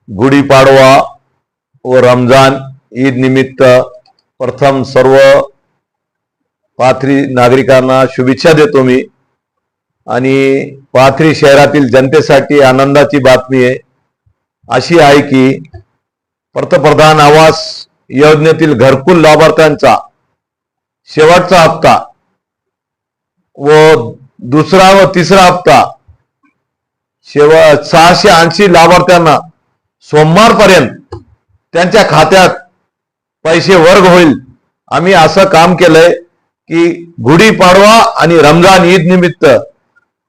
गुढीपाडवा व रमजान ईद निमित्त प्रथम सर्व पाथरी नागरिकांना शुभेच्छा देतो मी। आणि पाथरी शहरातील जनतेसाठी आनंदाची बातमी अशी आहे की पंतप्रधान आवास योजनेतील घरकुल लाभार्थ्यांचा शेवटचा हप्ता व दुसरा व तिसरा हप्ता 680 लाभार्थ्यांना सोमवारपर्यंत त्यांच्या खात्यात पैसे वर्ग होईल। आम्ही असं काम केलंय की गुढीपाडवा आणि रमजान ईद निमित्त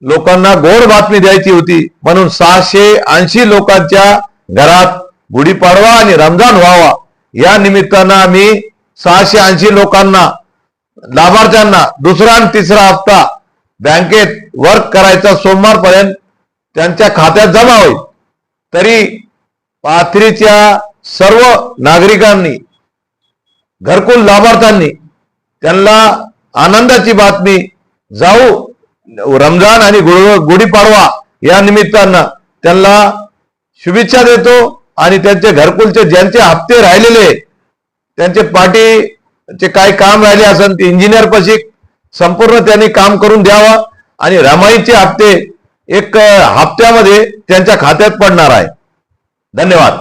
लोकांना गोड बातमी द्यायची होती, म्हणून 680 लोकांच्या घरात गुढीपाडवा आणि रमजान व्हावा या निमित्तानं आम्ही 680 लोकांना लाभार्थ्यांना दुसरा आणि तिसरा हप्ता बँकेत वर्क करायचा सोमवारपर्यंत त्यांच्या खात्यात जमा होईल। तरी पाथरीच्या सर्व नागरिकांनी घरकुल लाभार्थ्यांनी त्यांना आनंदाची बातमी जाऊ रमजान आणि गुढीपाडवा या निमित्तानं त्यांना शुभेच्छा देतो। आणि त्यांचे घरकुलचे ज्यांचे हप्ते राहिलेले त्यांचे पाठीचे काही काम राहिले असेल ते इंजिनियर पाशी संपूर्ण त्यांनी काम करून द्यावा आणि रमाईचे हप्ते एक हप्त्यामध्ये त्यांच्या खात्यात पडणार आहे। धन्यवाद।